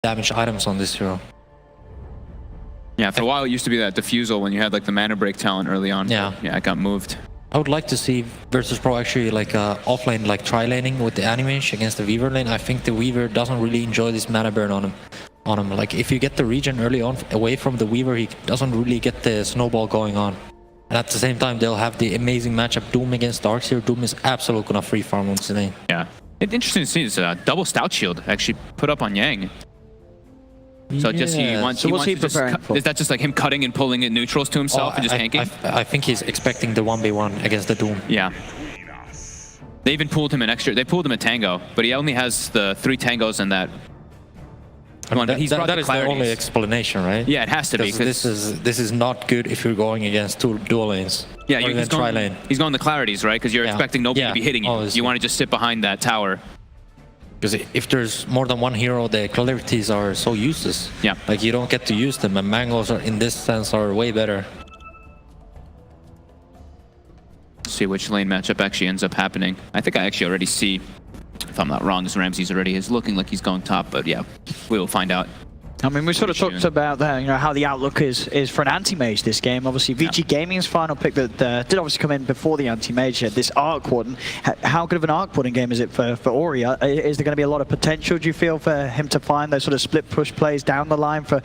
damage items on this hero. Yeah, for a while it used to be that diffusal when you had like the mana break talent early on. Yeah. Yeah, it got moved. I would like to see Virtus.pro actually like offlane, like tri-laning with the Anti-Mage against the Weaver lane. I think the Weaver doesn't really enjoy this mana burn on him. Like if you get the regen early on away from the Weaver, he doesn't really get the snowball going on. And at the same time, they'll have the amazing matchup Doom against Darkseer. Doom is absolutely gonna free farm on this lane. Yeah, it's interesting to see this double stout shield actually put up on Yang. So just he wants to just is that just like him cutting and pulling in neutrals to himself and just tanking? I think he's expecting the 1v1 against the Doom. Yeah. They even pulled him an extra. They pulled him a tango, but he only has the 3 tangos in that. That is the only explanation, right? Yeah, it has to be. This is not good if you're going against 2 dual lanes. Yeah, he's going the clarities, right? Because you're expecting nobody to be hitting you. Obviously. You want to just sit behind that tower. Because if there's more than one hero, the clarities are so useless. Yeah. Like you don't get to use them, and mangoes are, in this sense, are way better. Let's see which lane matchup actually ends up happening. I think I actually already see, if I'm not wrong, RAMZeS already is looking like he's going top, but yeah, we will find out. I mean, we sort of talked about that, how the outlook is for an Anti-Mage this game. Obviously, Vici Gaming's final pick that did obviously come in before the Anti-Mage, this Arc Warden. How good of an Arc Warden game is it for Ori? Is there going to be a lot of potential, do you feel, for him to find those sort of split push plays down the line for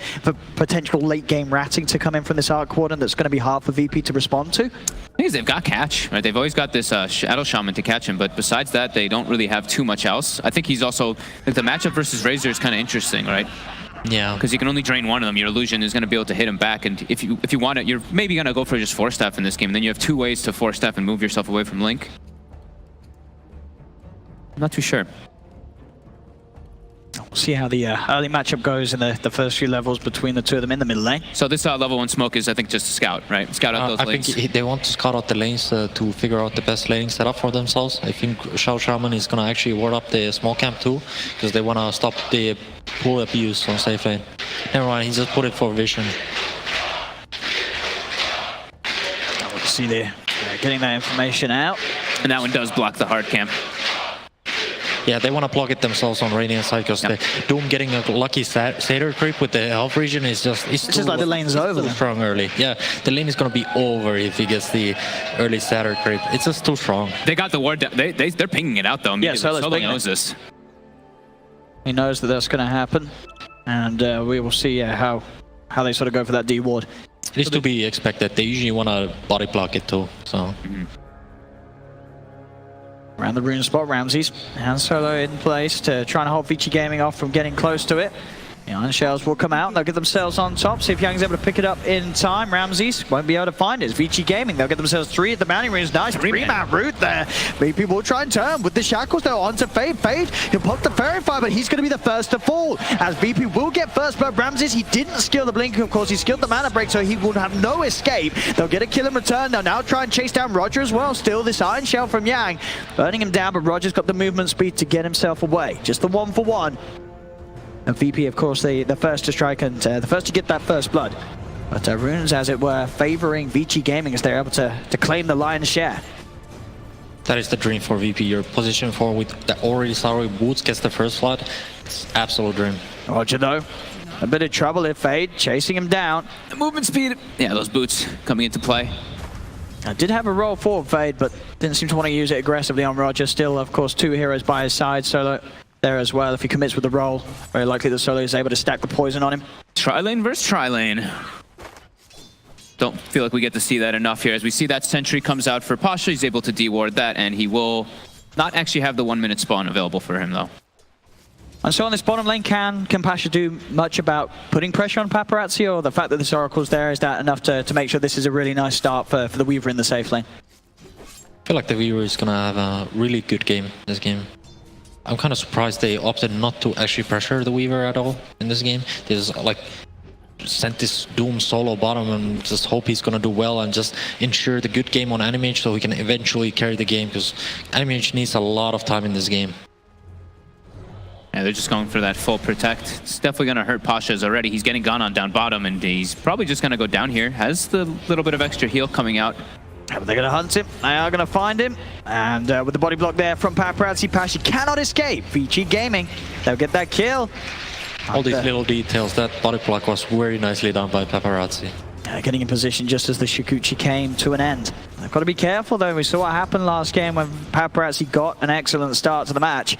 potential late game ratting to come in from this Arc Warden that's going to be hard for VP to respond to? The thing is, they've got catch, right? They've always got this Shadow Shaman to catch him, but besides that, they don't really have too much else. I think he's also, like, the matchup versus RAMZeS is kind of interesting, right? Yeah, because you can only drain one of them. Your illusion is going to be able to hit him back, and if you want it, you're maybe going to go for just 4-step in this game. And then you have 2 ways to 4-step and move yourself away from Link. I'm not too sure. We'll see how the early matchup goes in the first few levels between the 2 of them in the mid lane. So this level 1 smoke is, I think, just a scout, right? Scout out those lanes. I think they want to scout out the lanes to figure out the best laning setup for themselves. I think Shadow Shaman is going to actually ward up the small camp too, because they want to stop the pull abuse on safe lane. Never mind, he just put it for vision. We'll see there, getting that information out. And that one does block the hard camp. Yeah, they want to block it themselves on Radiant side, because the Doom getting a lucky Satyr creep with the health regen is just... It's just like the lane's over. Too strong early. Yeah, the lane is going to be over if he gets the early Satyr creep. It's just too strong. They got the ward down. They're pinging it out, though. Yeah, Solo knows this. He knows that that's going to happen. And we will see how they sort of go for that D ward. It is to be expected. They usually want to body block it too, so... Around the rune spot, RAMZeS and Solo in place to try and hold Vici Gaming off from getting close to it. The Iron Shells will come out, they'll get themselves on top, see if Yang's able to pick it up in time. RAMZeS won't be able to find it. It's Vici Gaming, they'll get themselves 3 at the bounty runes. Nice 3-man route there. VP will try and turn with the shackles though onto Fade. Fade, he'll pop the Fairy Fire, but he's going to be the first to fall. As VP will get first, but RAMZeS, he didn't skill the blink, of course, he skilled the mana break, so he would have no escape. They'll get a kill in return, they'll now try and chase down Roger as well. Still this Iron Shell from Yang, burning him down, but Roger's got the movement speed to get himself away. Just the 1-for-1. And VP, of course, the first to strike and the first to get that first blood. But runes, as it were, favoring Vici Gaming as they're able to claim the lion's share. That is the dream for VP. Your position 4 with the already sorry boots gets the first blood. It's absolute dream. Roger, though, a bit of trouble if Fade chasing him down. The movement speed. Yeah, those boots coming into play. I did have a roll forward Fade, but didn't seem to want to use it aggressively on Roger. Still, of course, 2 heroes by his side. Solo there as well. If he commits with the roll, very likely that Solo is able to stack the poison on him. Tri-lane versus tri-lane. Don't feel like we get to see that enough here. As we see that sentry comes out for Pasha, he's able to de-ward that, and he will not actually have the 1-minute spawn available for him, though. And so on this bottom lane, can Pasha do much about putting pressure on Paparazzi, or the fact that this Oracle's there, is that enough to make sure this is a really nice start for the Weaver in the safe lane? I feel like the Weaver is going to have a really good game this game. I'm kind of surprised they opted not to actually pressure the Weaver at all in this game. They just like sent this Doom solo bottom and just hope he's gonna do well and just ensure the good game on Anti-Mage so he can eventually carry the game, because Anti-Mage needs a lot of time in this game. Yeah, they're just going for that full protect. It's definitely gonna hurt Pasha's already. He's getting gone on down bottom, and he's probably just gonna go down here. Has the little bit of extra heal coming out. They're going to hunt him. They are going to find him. And with the body block there from Paparazzi, Pasha cannot escape. Vici Gaming, they'll get that kill. All these little details. That body block was very nicely done by Paparazzi. Getting in position just as the Shikuchi came to an end. They've got to be careful though. We saw what happened last game when Paparazzi got an excellent start to the match.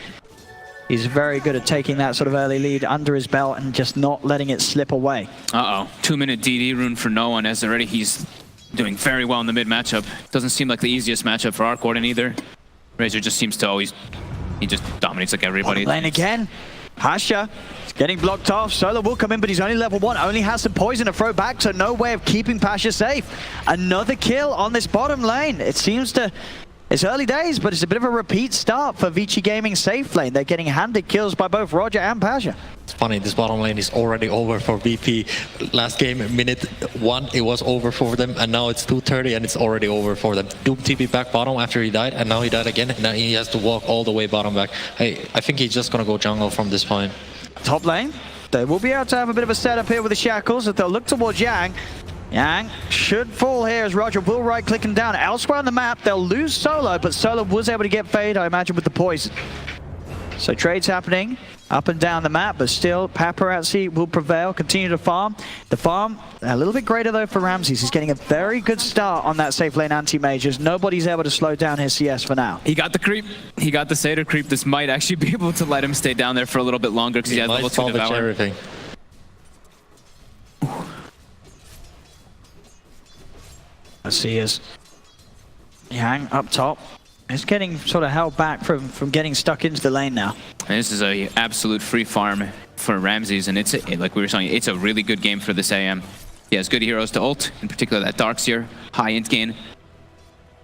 He's very good at taking that sort of early lead under his belt and just not letting it slip away. 2-minute DD rune for no one, as already he's doing very well in the mid matchup. Doesn't seem like the easiest matchup for our Gordon either. Razor just seems to always, he just dominates like everybody. Lane again. Pasha is getting blocked off. Solo will come in, but he's only level 1. Only has some poison to throw back, so no way of keeping Pasha safe. Another kill on this bottom lane. It seems to... It's early days, but it's a bit of a repeat start for Vici Gaming safe lane. They're getting handed kills by both Roger and Pasha. It's funny, this bottom lane is already over for VP. Last game, minute 1, it was over for them, and now it's 2:30 and it's already over for them. Doom TP back bottom after he died, and now he died again, and now he has to walk all the way bottom back. I think he's just gonna go jungle from this point. Top lane, they will be able to have a bit of a setup here with the shackles, if they'll look towards Yang. Yang should fall here as Roger will right-click him down. Elsewhere on the map, they'll lose Solo, but Solo was able to get Fade, I imagine, with the poison. So trades happening up and down the map, but still Paparazzi will prevail, continue to farm. The farm, a little bit greater though for RAMZeS. He's getting a very good start on that safe lane Anti-Mage, as nobody's able to slow down his CS for now. He got the creep. He got the Seder creep. This might actually be able to let him stay down there for a little bit longer because he has level 2 Devour. Everything. Let's see as Yang up top. It's getting sort of held back from getting stuck into the lane now. And this is a absolute free farm for RAMZeS, and it's like we were saying, it's a really good game for this AM. He has good heroes to ult, in particular that Darkseer, high int gain.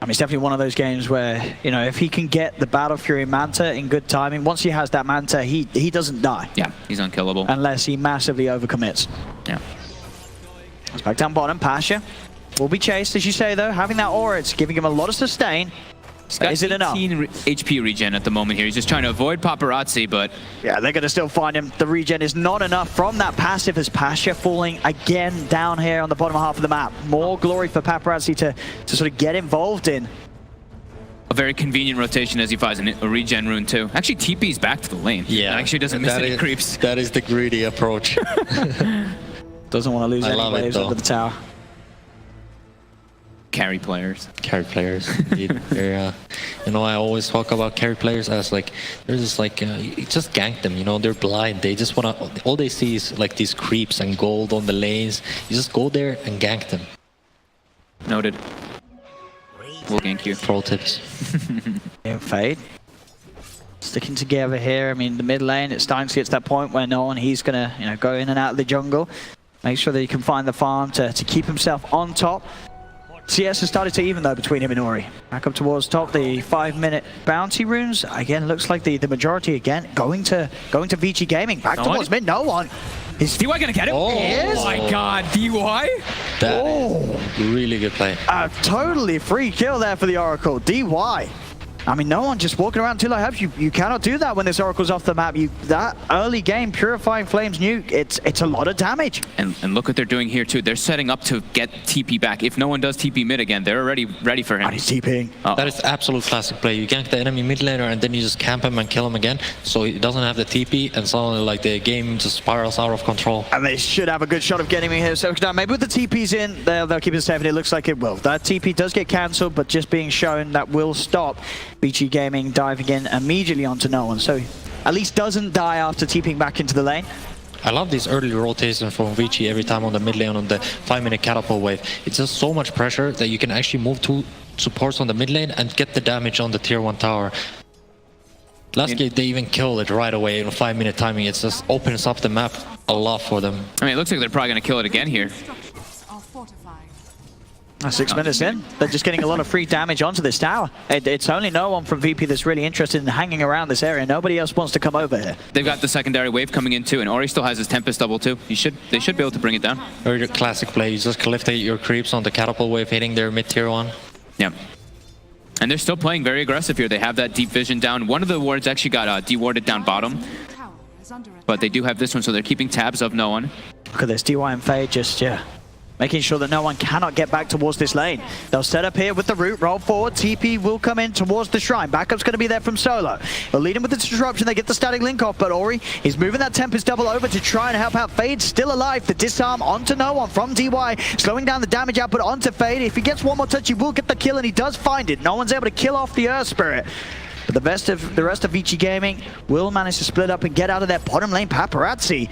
I mean, it's definitely one of those games where, you know, if he can get the Battle Fury Manta in good timing, once he has that Manta, he doesn't die. Yeah, he's unkillable. Unless he massively overcommits. Yeah. It's back down bottom, Pasha will be chased, as you say though. Having that aura, it's giving him a lot of sustain. He's got Is it enough? 18 HP regen at the moment here. He's just trying to avoid Paparazzi, but... Yeah, they're going to still find him. The regen is not enough from that passive as Pasha falling again down here on the bottom half of the map. More glory for Paparazzi to sort of get involved in. A very convenient rotation as he finds a regen rune too. Actually, TP's back to the lane. Yeah. Actually doesn't miss any creeps. That is the greedy approach. Doesn't want to lose any waves under the tower. Carry players. Carry players, indeed. They're, you know, I always talk about carry players as like, they're just like, you just gank them, you know, they're blind. They just want to, all they see is like these creeps and gold on the lanes. You just go there and gank them. Noted. We'll gank you. Pro tips. Yeah, Fade. Sticking together here. I mean, the mid lane, it's starting to get to that point where no one, he's going to, you know, go in and out of the jungle. Make sure that he can find the farm to keep himself on top. CS has started to even though between him and Ori. Back up towards top, the 5-minute bounty runes. Again, looks like the majority again going to Vici Gaming. Back towards mid, no one. Is DY gonna get it? Oh, oh my god, DY? That really good play. A totally free kill there for the Oracle. DY. I mean, no one just walking around till I have you. You cannot do that when this Oracle's off the map. That early game Purifying Flames nuke, it's a lot of damage. And look what they're doing here too. They're setting up to get TP back. If no one does TP mid again, they're already ready for him. And he's TPing. That is absolute classic play. You gank the enemy mid laner and then you just camp him and kill him again. So he doesn't have the TP and suddenly like the game just spirals out of control. And they should have a good shot of getting me here. So now maybe with the TPs in, they'll keep it safe, and it looks like it will. That TP does get cancelled, but just being shown that will stop Vici Gaming diving in immediately onto no one. So at least doesn't die after TPing back into the lane. I love this early rotation from Vici every time on the mid lane on the 5-minute catapult wave. It's just so much pressure that you can actually move 2 supports on the mid lane and get the damage on the tier 1 tower. Last game they even killed it right away in a 5-minute timing. It just opens up the map a lot for them. I mean, it looks like they're probably going to kill it again here. 6 minutes in, they're just getting a lot of free damage onto this tower. It's only no one from VP that's really interested in hanging around this area. Nobody else wants to come over here. They've got the secondary wave coming in too, and Ori still has his Tempest double too. They should be able to bring it down. Very classic play. You just collect your creeps on the catapult wave, hitting their mid tier 1. Yeah. And they're still playing very aggressive here. They have that deep vision down. One of the wards actually got dewarded down bottom. But they do have this one, so they're keeping tabs of no one. Look at this, DY and Fade just, yeah. making sure that no one cannot get back towards this lane. They'll set up here with the root, roll forward, TP will come in towards the shrine. Backup's going to be there from Solo. They'll lead him with the disruption, they get the static link off, but Ori is moving that Tempest double over to try and help out Fade, still alive. The disarm onto no one from DY, slowing down the damage output onto Fade. If he gets one more touch, he will get the kill, and he does find it. No one's able to kill off the Earth Spirit. But the rest of Vici Gaming will manage to split up and get out of their bottom lane. Paparazzi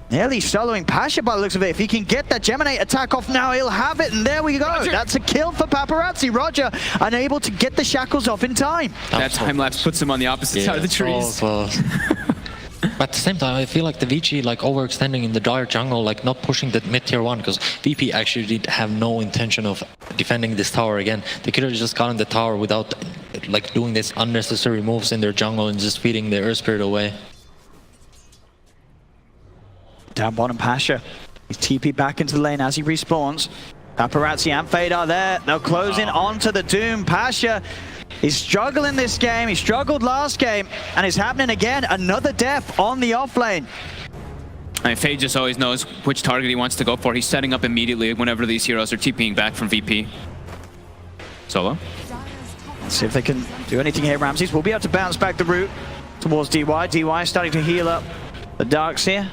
nearly soloing Pasha by the looks of it. If he can get that Geminate attack off now, he'll have it, and there we go. Roger. That's a kill for Paparazzi. Roger unable to get the shackles off in time. That time lapse puts him on the opposite side of the trees. But at the same time, I feel like the Vici like overextending in the dire jungle, like not pushing that mid tier 1, because VP actually did have no intention of defending this tower again. They could have just gotten the tower without like doing this unnecessary moves in their jungle and just feeding the Earth Spirit away. Down bottom, Pasha. He's TP back into the lane as he respawns. Paparazzi and Fade are there. They'll close in onto the Doom. Pasha is struggling this game. He struggled last game, and it's happening again. Another death on the off lane. I mean, Fade just always knows which target he wants to go for. He's setting up immediately whenever these heroes are TPing back from VP. Solo. Let's see if they can do anything here. RAMZeS will be able to bounce back the route towards DY. DY starting to heal up the Darks here.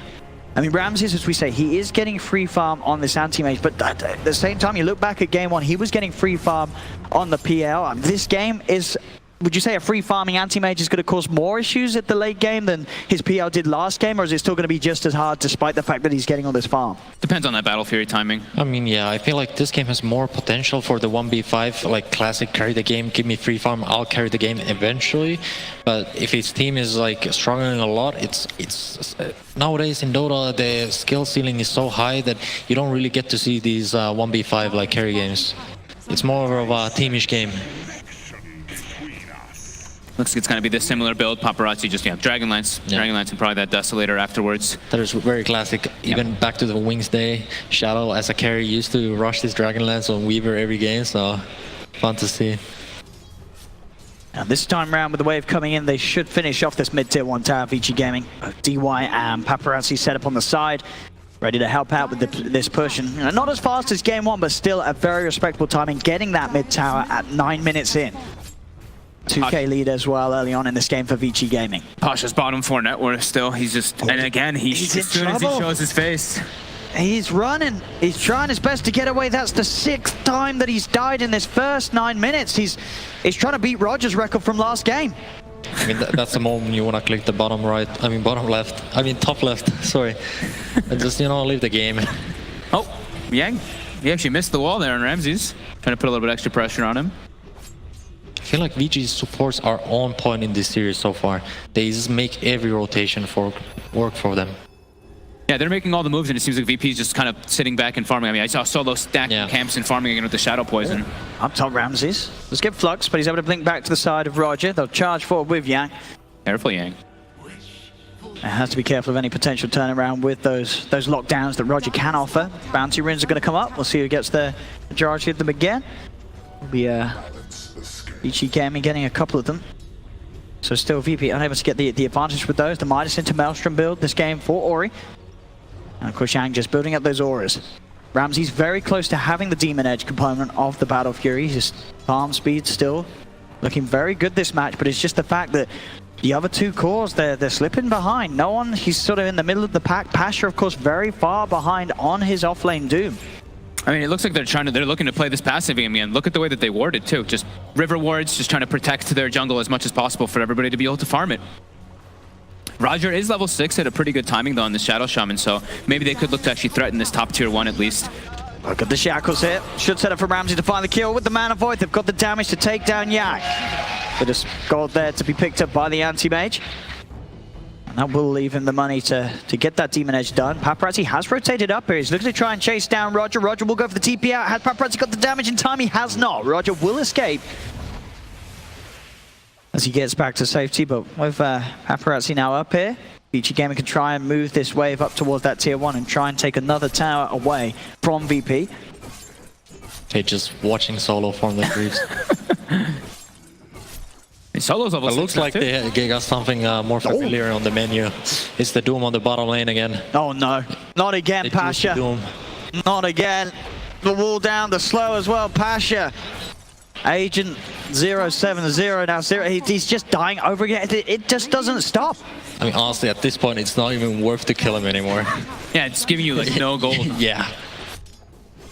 I mean, RAMZeS, as we say, he is getting free farm on this Anti-Mage, but at the same time, you look back at game 1, he was getting free farm on the PL. This game is, would you say a free farming Anti-Mage is going to cause more issues at the late game than his PL did last game, or is it still going to be just as hard despite the fact that he's getting all this farm? Depends on that Battle Fury timing. I mean, yeah, I feel like this game has more potential for the 1v5, like classic carry the game, give me free farm, I'll carry the game eventually. But if his team is like struggling a lot, it's nowadays in Dota, the skill ceiling is so high that you don't really get to see these 1v5 like carry games. It's more of a teamish game. Looks like it's going to be this similar build. Paparazzi just, Dragonlance. Yeah. Dragonlance and probably that Desolator afterwards. That is very classic. Even back to the Wings day, Shadow as a carry used to rush this Dragonlance on Weaver every game, so fun to see. And this time round, with the wave coming in, they should finish off this mid-tier 1 tower. Vici Gaming, DY and Paparazzi set up on the side, ready to help out with this push. And not as fast as game 1, but still a very respectable time in getting that mid tower at 9 minutes in. 2K lead as well early on in this game for Vici Gaming. Pasha's bottom 4 net worth still. He's just, and again, he's as soon as he shows his face. He's running. He's trying his best to get away. That's the 6th time that he's died in this first 9 minutes. He's trying to beat Roger's record from last game. I mean, that's the moment you want to click the bottom right. I mean, bottom left. I mean, top left. Sorry. And just, leave the game. Oh, Yang. He actually missed the wall there on RAMZeS. Trying to put a little bit extra pressure on him. I feel like VG's supports are on point in this series so far. They just make every rotation work for them. Yeah, they're making all the moves, and it seems like VP's just kind of sitting back and farming. I mean, I saw Solo stack camps and farming again with the Shadow Poison. Up top, RAMZeS. Let's get Flux, but he's able to blink back to the side of Roger. They'll charge forward with Yang. Careful, Yang. It has to be careful of any potential turnaround with those lockdowns that Roger can offer. Bounty runes are going to come up. We'll see who gets the majority of them again. It'll be Vici Gaming getting a couple of them. So still VP unable to get the advantage with those. The Midas into Maelstrom build this game for Ori. And of course Yang just building up those auras. RAMZeS very close to having the Demon Edge component of the Battle Fury. His farm speed still looking very good this match, but it's just the fact that the other two cores, they're slipping behind. No one, he's sort of in the middle of the pack. Pasha, of course, very far behind on his offlane Doom. I mean, it looks like they're looking to play this passive game again. Look at the way that they warded too. Just river wards, just trying to protect their jungle as much as possible for everybody to be able to farm it. Roger is level 6 at a pretty good timing though on the Shadow Shaman, so maybe they could look to actually threaten this top tier 1 at least. Look at the shackles here. Should set up for RAMZeS to find the kill with the Mana Void. They've got the damage to take down Yang. Bit of gold there to be picked up by the Anti-Mage. And that will leave him the money to get that Demon Edge done. Paparazzi has rotated up here. He's looking to try and chase down Roger. Roger will go for the TP out. Has Paparazzi got the damage in time? He has not. Roger will escape as he gets back to safety, but with Paparazzi now up here, Vici Gaming can try and move this wave up towards that tier 1 and try and take another tower away from VP. Okay, just watching Solo form the creeps. Solo's level 6. It looks like they got something more familiar on the menu. It's the Doom on the bottom lane again. Oh no, not again, Pasha. Not again. the wall down, the slow as well. Pasha, Agent 070 now. He's just dying over again. It just doesn't stop. I mean, honestly, at this point, it's not even worth to kill him anymore. Yeah, it's giving you like no gold. Yeah.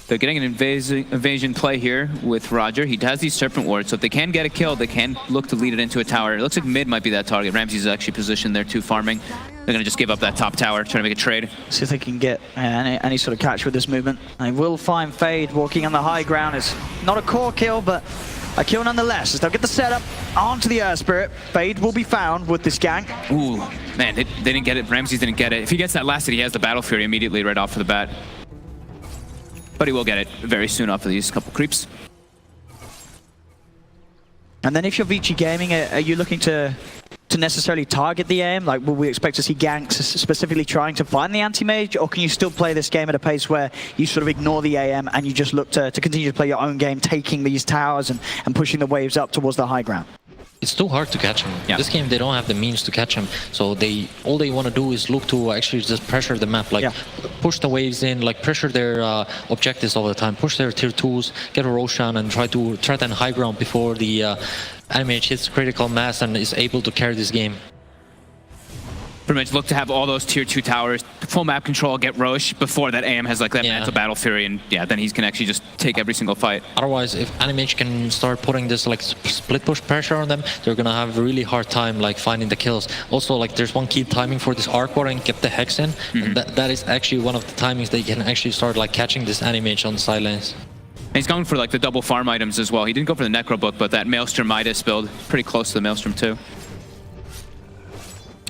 They're getting an invasion play here with Roger. He has these Serpent Wards, so if they can get a kill, they can look to lead it into a tower. It looks like mid might be that target. RAMZeS is actually positioned there too, farming. They're going to just give up that top tower, trying to make a trade. See if they can get any sort of catch with this movement. They will find Fade walking on the high ground. It's not a core kill, but a kill nonetheless. As they'll get the setup onto the Earth Spirit. Fade will be found with this gank. Ooh, man, they didn't get it. RAMZeS didn't get it. If he gets that last hit, he has the Battle Fury immediately right off of the bat. But he will get it very soon off of these couple creeps. And then if you're Vici Gaming, are you looking to necessarily target the aim? Like, will we expect to see ganks specifically trying to find the Anti-Mage? Or can you still play this game at a pace where you sort of ignore the AM and you just look to continue to play your own game, taking these towers and pushing the waves up towards the high ground? It's too hard to catch him. Yeah. This game, they don't have the means to catch him. So all they want to do is look to actually just pressure the map. Like, push the waves in, like pressure their objectives all the time. Push their tier 2s, get a Roshan, and try to threaten high ground before the Anti-Mage hits critical mass and is able to carry this game. Pretty much look to have all those tier 2 towers, full map control, get Roche before that AM has like that mental Battle Fury, and then he can actually just take every single fight. Otherwise, if Anti-Mage can start putting this like split push pressure on them, they're gonna have a really hard time like finding the kills. Also, like there's one key timing for this arc ward and get the Hex in, and that is actually one of the timings they can actually start like catching this Anti-Mage on the sidelines. And he's going for like the double farm items as well. He didn't go for the Necro Book, but that Maelstrom Midas build, pretty close to the Maelstrom too.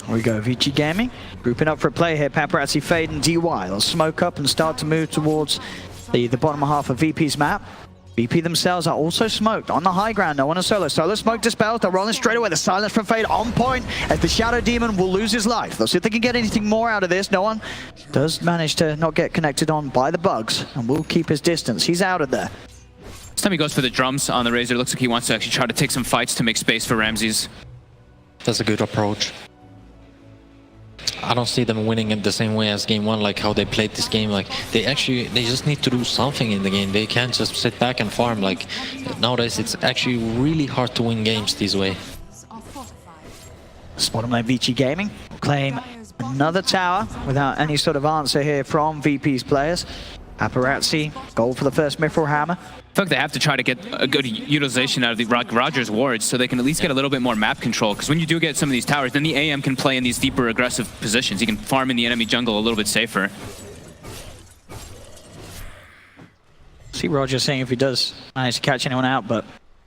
Here we go, Vici Gaming. Grouping up for a play here. Paparazzi, Fade, and DY. They'll smoke up and start to move towards the bottom half of VP's map. VP themselves are also smoked on the high ground. No one is solo. Solo smoke dispelled. They're rolling straight away. The silence from Fade on point as the Shadow Demon will lose his life. They'll see if they can get anything more out of this. No one does manage to not get connected on by the bugs and will keep his distance. He's out of there. This time he goes for the drums on the Razor. Looks like he wants to actually try to take some fights to make space for RAMZeS. That's a good approach. I don't see them winning it the same way as game 1, like how they played this game. Like they just need to do something in the game. They can't just sit back and farm. Like nowadays, it's actually really hard to win games this way. Bottom lane Vici Gaming claim another tower without any sort of answer here from VP's players. Paparazzi, gold for the first Mithril Hammer. I feel like they have to try to get a good utilization out of the Roger's wards so they can at least get a little bit more map control. Because when you do get some of these towers, then the AM can play in these deeper aggressive positions. He can farm in the enemy jungle a little bit safer. See Roger saying if he does manage to catch anyone out, but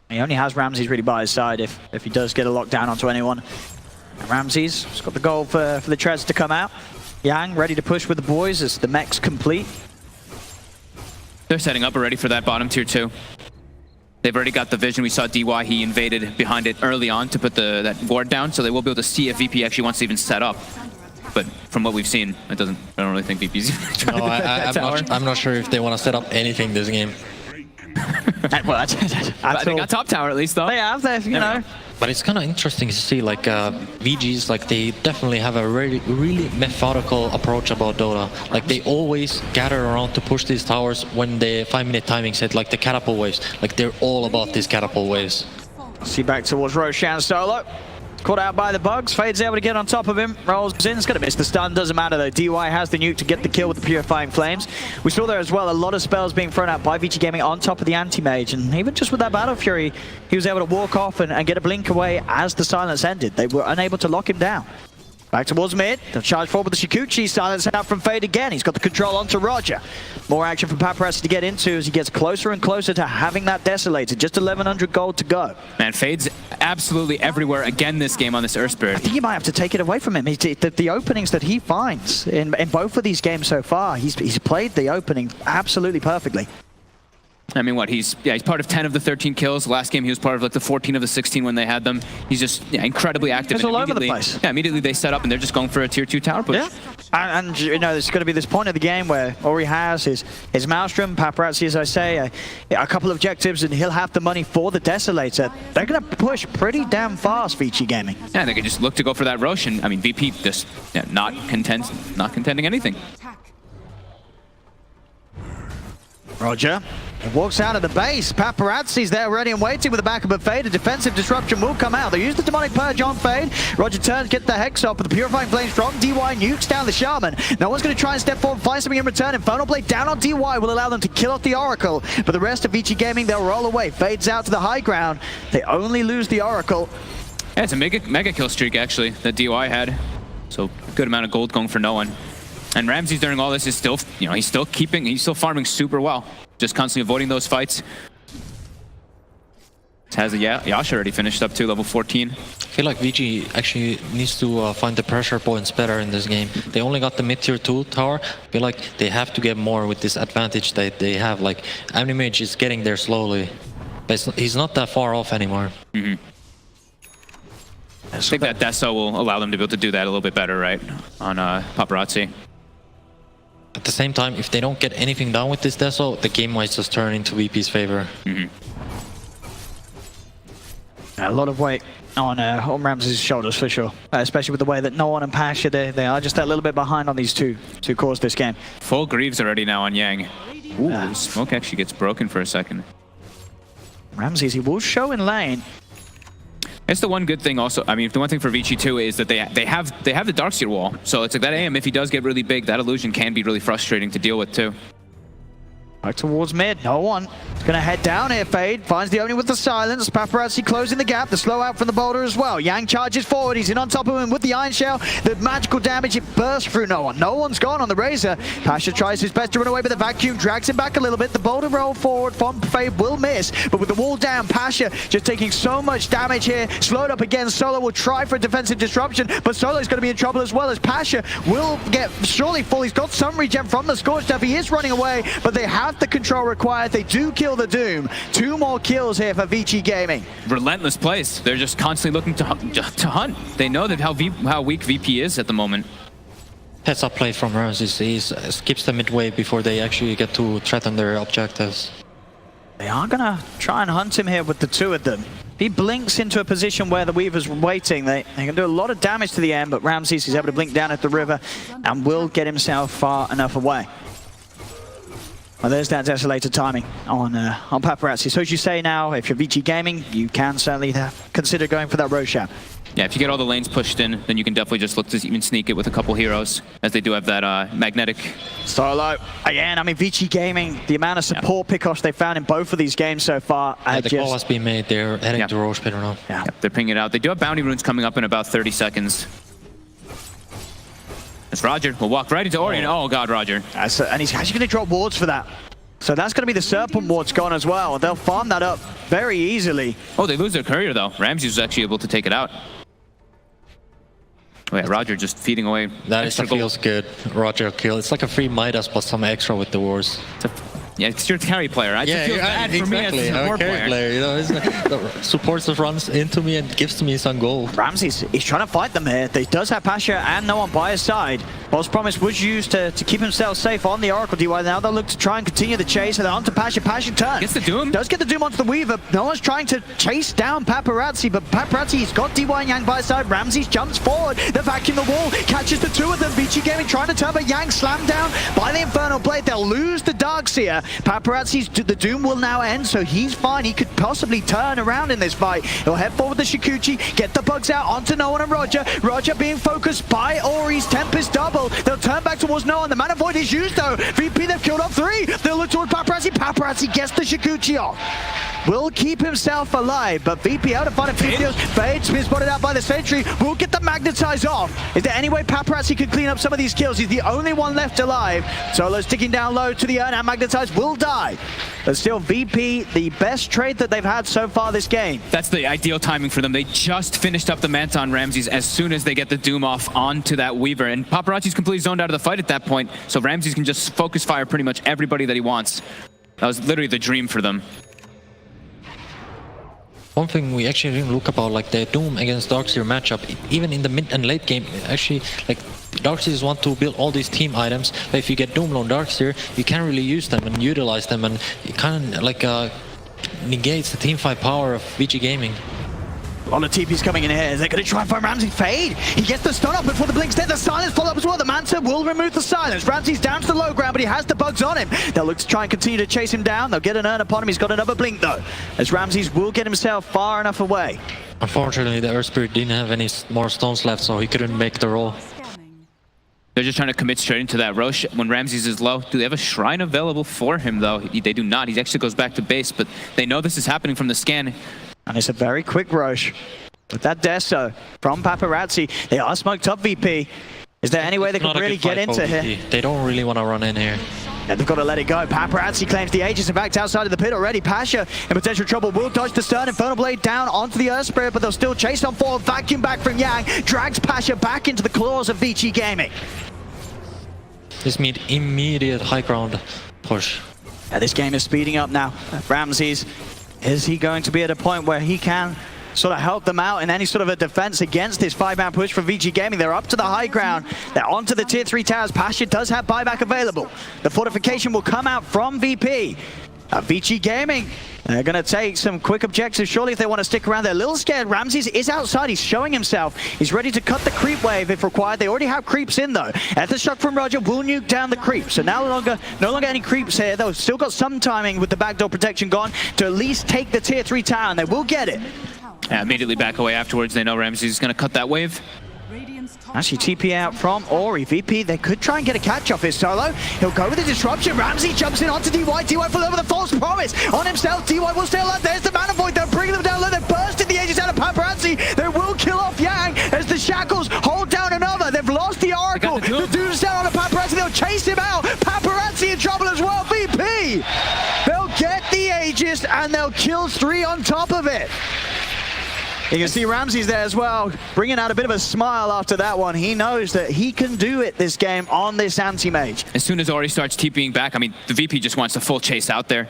he only has RAMZeS really by his side if he does get a lockdown onto anyone. And RAMZeS has got the goal for the treads to come out. Yang ready to push with the boys as the mech's complete. They're setting up already for that bottom tier 2. They've already got the vision. We saw DY, he invaded behind it early on to put that ward down, so they will be able to see if VP actually wants to even set up. But from what we've seen, I don't really think VP's even trying to I'm not sure if they want to set up anything this game. Well, they got top tower at least, though. They have, you know. But it's kind of interesting to see, like, VGs, like, they definitely have a really methodical approach about Dota. Like, they always gather around to push these towers when the 5-minute timings hit, like the catapult waves. Like, they're all about these catapult waves. See back towards Roshan solo. Caught out by the bugs. Fade's able to get on top of him. Rolls in. It's going to miss the stun. Doesn't matter though. DY has the nuke to get the kill with the Purifying Flames. We saw there as well a lot of spells being thrown out by Vici Gaming on top of the Anti-Mage. And even just with that Battle Fury, he was able to walk off and get a blink away as the silence ended. They were unable to lock him down. Back towards mid. They'll charge forward with the Shikuchi. Silence out from Fade again. He's got the control onto Roger. More action from Paparazzi to get into as he gets closer and closer to having that Desolated. Just 1,100 gold to go. Man, Fade's absolutely everywhere again this game on this Earth Spirit. I think you might have to take it away from him. The openings that he finds in both of these games so far, he's played the opening absolutely perfectly. I mean, what, he's part of 10 of the 13 kills. Last game, he was part of like the 14 of the 16 when they had them. He's just incredibly active. He's all over the place. Yeah, immediately they set up and they're just going for a tier 2 tower push. Yeah. And you know, there's going to be this point of the game where all he has is his Maelstrom, Paparazzi, as I say, a couple of objectives, and he'll have the money for the Desolator. They're going to push pretty damn fast, Vici Gaming. Yeah, they could just look to go for that Roche, and I mean, VP just not contending anything. Roger. He walks out of the base. Paparazzi's there ready and waiting with the backup of Fade. A defensive disruption will come out. They use the demonic purge on Fade. Roger turns, get the hex off, but the purifying flames from DY nukes down the shaman. No one's going to try and step forward, find something in return. Infernal Blade down on DY will allow them to kill off the Oracle. But the rest of Vici Gaming, they'll roll away. Fade's out to the high ground. They only lose the Oracle. Yeah, it's a mega kill streak actually that DY had. So good amount of gold going for no one. And RAMZeS during all this is still, he's still farming super well. Just constantly avoiding those fights. Has a Yasha already finished up too, level 14. I feel like Vici actually needs to find the pressure points better in this game. They only got the mid-tier 2 tower. I feel like they have to get more with this advantage that they have. Like, Anti-Mage is getting there slowly. But he's not that far off anymore. I think that Deso will allow them to be able to do that a little bit better, right? On Paparazzi. At the same time, if they don't get anything done with this Deso, the game might just turn into VP's favor. A lot of weight on RAMZeS' shoulders for sure, especially with the way that No One and Pasha, they are just a little bit behind on these two cores this game. Full Greaves already now on Yang. Ooh, smoke actually gets broken for a second. RAMZeS, he will show in lane. It's the one good thing also, I mean, the one thing for Vici too is that they have the Darkseer wall. So it's like that AM, if he does get really big, that illusion can be really frustrating to deal with too. Back towards mid, No One. He's gonna head down here, Fade. Finds the opening with the silence. Paparazzi closing the gap. The slow out from the boulder as well. Yang charges forward. He's in on top of him with the Iron Shell. The magical damage, it bursts through No One. No One's gone on the Razor. Pasha tries his best to run away, but the vacuum drags him back a little bit. The boulder roll forward from Fade will miss. But with the wall down, Pasha just taking so much damage here. Slowed up again. Solo will try for a defensive disruption, but Solo's gonna be in trouble as well, as Pasha will get surely full. He's got some regen from the Scorched Earth. He is running away, but they have the control required. They do kill the Doom. 2 more kills here for Vici Gaming. Relentless plays. They're just constantly looking to hunt. They know that how weak VP is at the moment. Heads up play from RAMZeS. He skips the midway before they actually get to threaten their objectives. They are gonna try and hunt him here with the 2 of them. If he blinks into a position where the Weaver's waiting, they can do a lot of damage to the end, but RAMZeS is able to blink down at the river and will get himself far enough away. Well, there's that desolated timing on Paparazzi. So as you say now, if you're Vici Gaming, you can certainly consider going for that Roshan. Yeah, if you get all the lanes pushed in, then you can definitely just look to even sneak it with a couple heroes, as they do have that magnetic. Solo. Again, I mean, Vici Gaming, the amount of support pickoffs they found in both of these games so far. Yeah, the call has been made. They're heading to Roche Pit now. Yeah. They're pinging it out. They do have bounty runes coming up in about 30 seconds. It's Roger. We'll walk right into Orion. Oh, God, Roger. And he's actually going to drop wards for that. So that's going to be the Serpent ward's gone as well. They'll farm that up very easily. Oh, they lose their courier, though. RAMZeS was actually able to take it out. Oh, yeah, Roger just feeding away. That feels good. Roger kill. It's like a free Midas plus some extra with the wars. Yeah, it's your carry player. I just feel bad for me as a support player. You know, it's the support just runs into me and gives me some gold. RAMZeS, he's trying to fight them here. He does have Pasha and No One by his side. False Promise was used to keep himself safe on the Oracle DY. Now they'll look to try and continue the chase. So they're onto Pasha. Pasha turns. Gets the Doom. Does get the Doom onto the Weaver. No One's trying to chase down Paparazzi, but Paparazzi's got DY and Yang by his side. RAMZeS jumps forward. The vacuum the wall. Catches the 2 of them. Vici Gaming trying to turn, but Yang slammed down by the Infernal Blade. They'll lose the Darkseer. Paparazzi's the Doom will now end, so he's fine. He could possibly turn around in this fight. He'll head forward the Shikuchi, get the bugs out onto No One and Roger. Roger being focused by Ori's Tempest double. They'll turn back towards No One. The Mana Void is used though. VP, they've killed off 3. They'll look towards Paparazzi. Paparazzi gets the Shikuchi off. Will keep himself alive, but VP out of find a few kills. Fade's been spotted out by the sentry. Will get the Magnetize off. Is there any way Paparazzi can clean up some of these kills? He's the only one left alive. Solo's ticking down low to the urn, and Magnetize will die. But still, VP, the best trade that they've had so far this game. That's the ideal timing for them. They just finished up the Manta on RAMZeS as soon as they get the Doom off onto that Weaver. And Paparazzi's completely zoned out of the fight at that point, so RAMZeS can just focus fire pretty much everybody that he wants. That was literally the dream for them. One thing we actually didn't look about, like the Doom against Darkseer matchup, even in the mid and late game, actually, like Darkseers want to build all these team items, but if you get Doom on Darkseer, you can't really use them and utilize them, and it kind of like negates the teamfight power of Vici Gaming. A lot of TP's coming in here. They're going to try and find Ramsey. Fade. He gets the stun up before the blink's dead. The silence follow up as well. The Manta will remove the silence. Ramsey's down to the low ground, but he has the bugs on him. They'll look to try and continue to chase him down. They'll get an urn upon him. He's got another blink though, as RAMZeS will get himself far enough away. Unfortunately, the Earth Spirit didn't have any more stones left, so he couldn't make the roll. They're just trying to commit straight into that Roche when RAMZeS is low. Do they have a shrine available for him though? They do not. He actually goes back to base, but they know this is happening from the scan. And it's a very quick Roche. With that Deso from Paparazzi, they are smoked up VP. Is there any way they can really get into here? They don't really want to run in here. Yeah, they've got to let it go. Paparazzi claims the Aegis. In fact, outside of the pit already. Pasha in potential trouble. Will dodge the stun. Infernal Blade down onto the Earth Spirit, but they'll still chase on forward. Vacuum back from Yang. Drags Pasha back into the claws of Vici Gaming. This means immediate high ground push. Yeah, this game is speeding up now. RAMZeS, is he going to be at a point where he can sort of help them out in any sort of a defense against this 5-man push from Vici Gaming? They're up to the high ground. They're onto the tier 3 towers. Pasha does have buyback available. The fortification will come out from VP. Vici Gaming, they're going to take some quick objectives, surely, if they want to stick around. They're a little scared. RAMZeS is outside. He's showing himself. He's ready to cut the creep wave if required. They already have creeps in, though. Ether Shock from Roger will nuke down the creep. So now no longer any creeps here. They've still got some timing with the backdoor protection gone to at least take the tier 3 tower, and they will get it. Yeah, immediately back away afterwards. They know RAMZeS is going to cut that wave. Actually, TP out from Ori. VP, they could try and get a catch off his solo. He'll go with the disruption. RAMZeS jumps in onto DY. DY full over the false promise on himself. DY will stay alive. There's the Mana Void. They're bringing them down low. They're bursting the Aegis out of Paparazzi. They will kill off Yang as the Shackles hold down another. They've lost the Oracle. The Doom's down on Paparazzi. They'll chase him out. Paparazzi in trouble as well. VP, they'll get the Aegis and they'll kill 3 on top of it. You can see RAMZeS there as well, bringing out a bit of a smile after that one. He knows that he can do it this game on this Anti-Mage. As soon as Ori starts TPing back, I mean, the VP just wants a full chase out there.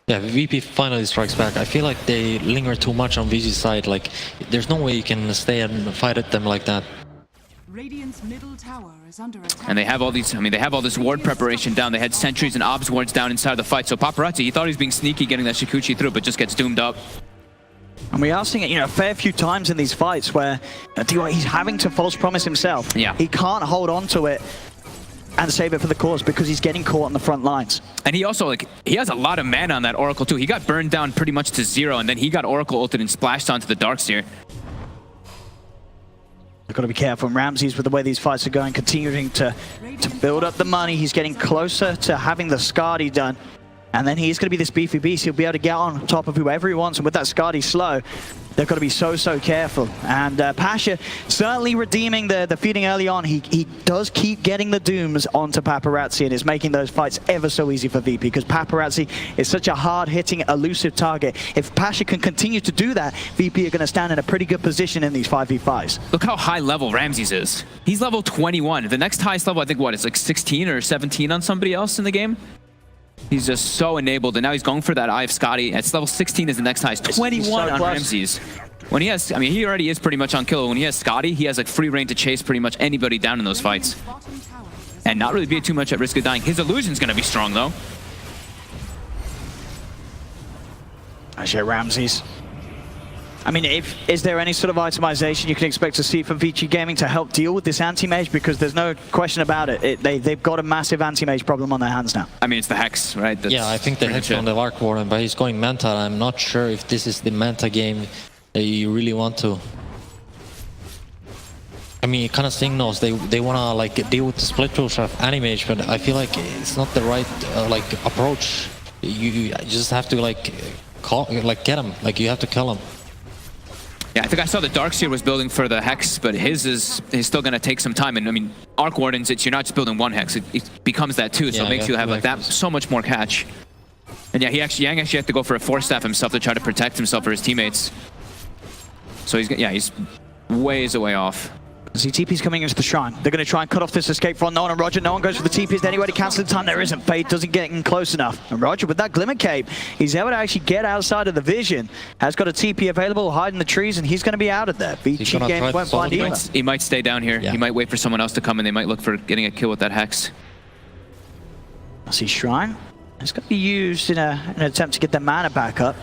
Yeah, VP finally strikes back. I feel like they linger too much on Vici's side. Like, there's no way you can stay and fight at them like that. Radiant's middle tower is under attack. And they have all these, I mean, they have all this ward preparation down. They had sentries and obs wards down inside the fight. So Paparazzi, he thought he was being sneaky getting that Shikuchi through, but just gets doomed up. And we are seeing it, a fair few times in these fights where he's having to false promise himself. Yeah. He can't hold on to it and save it for the cause because he's getting caught on the front lines. And he also, he has a lot of mana on that Oracle too. He got burned down pretty much to 0, and then he got Oracle ulted and splashed onto the Darkseer. They've got to be careful. And RAMZeS, with the way these fights are going, continuing to build up the money. He's getting closer to having the Skadi done. And then he's going to be this beefy beast. He'll be able to get on top of whoever he wants. And with that Skadi slow, they've got to be so careful. And Pasha certainly redeeming the feeding early on. He does keep getting the dooms onto Paparazzi and is making those fights ever so easy for VP because Paparazzi is such a hard-hitting, elusive target. If Pasha can continue to do that, VP are going to stand in a pretty good position in these 5v5s. Look how high level RAMZeS is. He's level 21. The next highest level, I think, what, is like 16 or 17 on somebody else in the game? He's just so enabled, and now he's going for that Eye of Scotty. It's level 16 is the next highest. 21 on RAMZeS. When he has, I mean, he already is pretty much on kill. When he has Scotty, he has like free reign to chase pretty much anybody down in those fights. And not really be too much at risk of dying. His illusion's going to be strong, though. Actually, RAMZeS. I mean, is there any sort of itemization you can expect to see from Vici Gaming to help deal with this Anti-Mage? Because there's no question about it. They've got a massive Anti-Mage problem on their hands now. I mean, it's the Hex, right? That's yeah, I think the Hex on the Arc Warden, but he's going Manta. I'm not sure if this is the Manta game that you really want to. I mean, it kind of signals they want to like deal with the split push of Anti-Mage, but I feel like it's not the right like approach. You just have to like get him. Like you have to kill him. Yeah, I think I saw the Darkseer was building for the Hex, but his is still going to take some time. And I mean, Arc Wardens, you're not just building one Hex, it becomes that too, so yeah, it makes you have like that so much more catch. And yeah, Yang actually had to go for a Force Staff himself to try to protect himself for his teammates. So he's ways away off. See, TP's coming into the shrine. They're going to try and cut off this escape from no one and Roger. No one goes for the TP. Is there any way to cancel the time? There isn't. Fade doesn't get in close enough. And Roger, with that Glimmer Cape, he's able to actually get outside of the vision. Has got a TP available, hiding the trees, and he's going to be out of there. Vici Games won't find either. He might stay down here. Yeah. He might wait for someone else to come, and they might look for getting a kill with that Hex. I see Shrine. It's going to be used in an attempt to get their mana back up.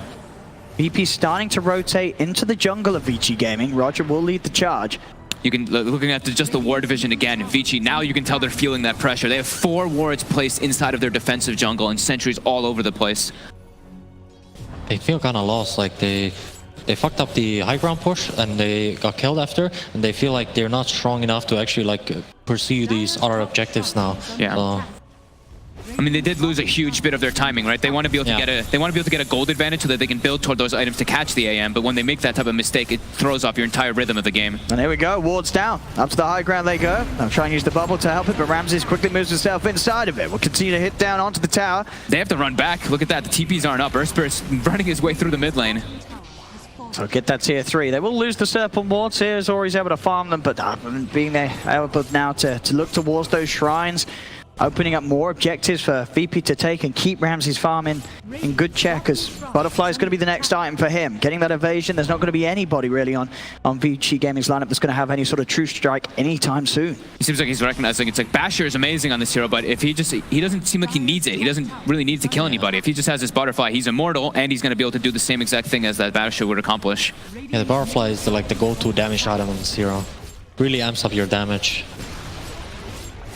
VP starting to rotate into the jungle of Vici Gaming. Roger will lead the charge. You can, looking at just the ward division again, Vici, now you can tell they're feeling that pressure. They have 4 wards placed inside of their defensive jungle and sentries all over the place. They feel kind of lost, like they fucked up the high ground push and they got killed after, and they feel like they're not strong enough to actually like pursue these other objectives now. Yeah. I mean, they did lose a huge bit of their timing, right? They want to be able to get a gold advantage so that they can build toward those items to catch the AM. But when they make that type of mistake, it throws off your entire rhythm of the game. And here we go, wards down. Up to the high ground they go. They'll try and use the bubble to help it, but RAMZeS quickly moves himself inside of it. Will continue to hit down onto the tower. They have to run back. Look at that. The TPs aren't up. Earthspirit's running his way through the mid lane. So get that tier 3. They will lose the Serpent wards here as Ori's able to farm them, but being there able now to look towards those shrines, opening up more objectives for VP to take and keep RAMZeS farming in good check, as Butterfly is going to be the next item for him. Getting that evasion, there's not going to be anybody really on Vici Gaming's lineup that's going to have any sort of true strike anytime soon. He seems like he's recognizing it's like Basher is amazing on this hero, but if he doesn't seem like he needs it. He doesn't really need to kill anybody. If he just has his Butterfly, he's immortal, and he's going to be able to do the same exact thing as that Basher would accomplish. Yeah, the Butterfly is like the go-to damage item on this hero. Really amps up your damage.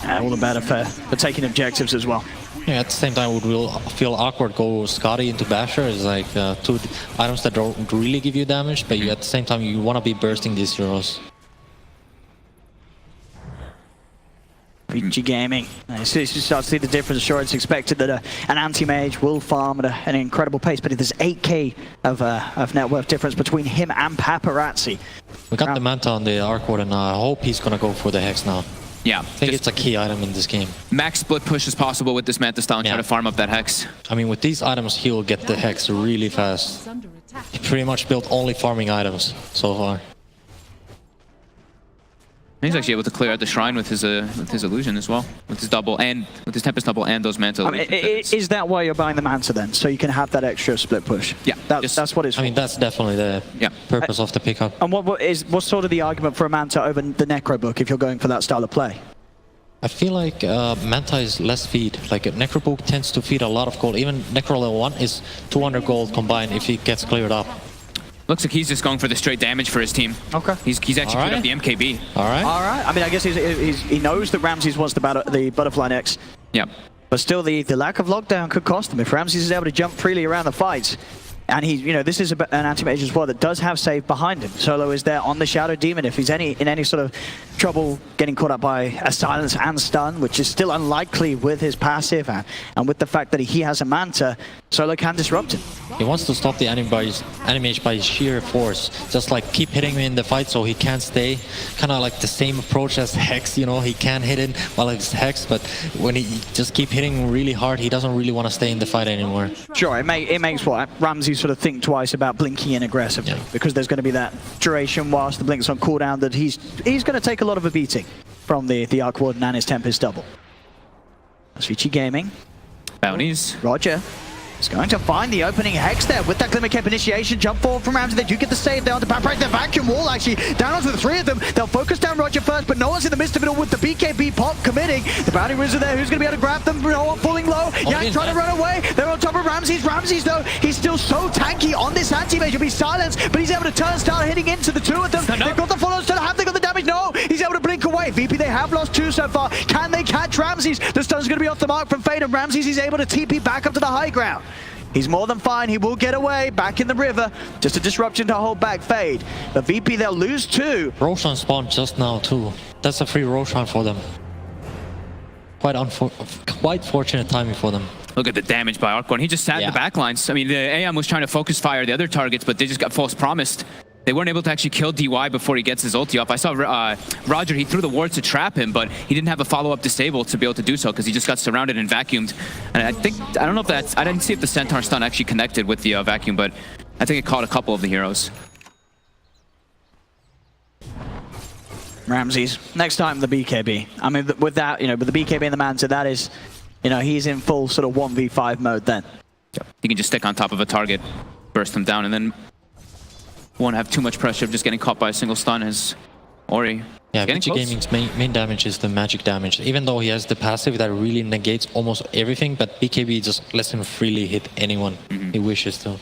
All the better for taking objectives as well. Yeah, at the same time, it would feel awkward go Scotty into Basher. It's like 2 items that don't really give you damage, but at the same time, you want to be bursting these heroes. Vici Gaming. You start to see the difference. Sure, it's expected that an Anti-Mage will farm at an incredible pace, but there's 8k of net worth difference between him and Paparazzi. We got the Manta on the Arc Ward, and I hope he's going to go for the Hex now. Yeah. I think it's a key item in this game. Max split push is possible with this Manta style and try to farm up that Hex. I mean, with these items, he'll get the Hex really fast. He pretty much built only farming items so far. He's actually able to clear out the shrine with his illusion as well, with his double and with his Tempest double and those Manta. I mean, is that why you're buying the Manta then? So you can have that extra split push? Yeah, that's what it's for. I mean, that's definitely the purpose of the pickup. And what's sort of the argument for a Manta over the Necro book if you're going for that style of play? I feel like Manta is less feed. Like Necro book tends to feed a lot of gold. Even Necro level 1 is 200 gold combined if he gets cleared up. Looks like he's just going for the straight damage for his team. Okay. He's actually put up the MKB. All right. I mean, I guess he knows that RAMZeS wants the Butterfly next. Yep. But still, the lack of lockdown could cost them. If RAMZeS is able to jump freely around the fights, and this is an Anti-Mage as well that does have save behind him. Solo is there on the Shadow Demon. If he's in any sort of trouble getting caught up by a silence and stun, which is still unlikely with his passive, and with the fact that he has a Manta, Solo can disrupt him. He wants to stop the Anti-Mage by sheer force. Just like keep hitting him in the fight so he can't stay. Kind of like the same approach as Hex, you know, he can hit it while it's Hex, but when he just keep hitting really hard, he doesn't really want to stay in the fight anymore. Sure, it makes what RAMZeS sort of think twice about blinking in aggressively, because there's going to be that duration whilst the blink's on cooldown that he's going to take a lot of a beating from the Arc Warden and his Tempest double. That's Vici Gaming. Bounties. Roger is going to find the opening Hex there with that Glimmer Cape initiation. Jump forward from RAMZeS. They do get the save there on the backbreak. The vacuum wall actually down onto the 3 of them. They'll focus down Roger first, but no one's in the midst of it all with the BKB pop committing. The Bounty Wizard there, who's going to be able to grab them? No one falling low. Yang trying to run away. They're on top of RAMZeS. RAMZeS, though, he's still so tanky on this Anti-Mage. He'll be silenced, but he's able to turn, start hitting into the 2 of them. They've got the follow, still have they got the damage? No, he's able to blink away. VP, they have lost 2 so far. Can they catch RAMZeS? The stun's going to be off the mark from Fade, and RAMZeS is able to TP back up to the high ground. He's more than fine. He will get away back in the river. Just a disruption to hold back Fade. But VP, they'll lose 2. Roshan spawned just now too. That's a free Roshan for them. Quite fortunate timing for them. Look at the damage by Arcborn. He just sat the backlines. I mean, the AM was trying to focus fire the other targets, but they just got false promised. They weren't able to actually kill DY before he gets his ulti up. I saw Roger, he threw the wards to trap him, but he didn't have a follow-up disabled to be able to do so because he just got surrounded and vacuumed. And I don't know if I didn't see if the Centaur stun actually connected with the vacuum, but I think it caught a couple of the heroes. RAMZeS, next time the BKB. I mean, with that, with the BKB and the Manta, that is, he's in full sort of 1v5 mode then. He can just stick on top of a target, burst them down, and then won't have too much pressure of just getting caught by a single stun as Ori. Yeah, Vici Gaming's main damage is the magic damage. Even though he has the passive that really negates almost everything, but BKB just lets him freely hit anyone he wishes to.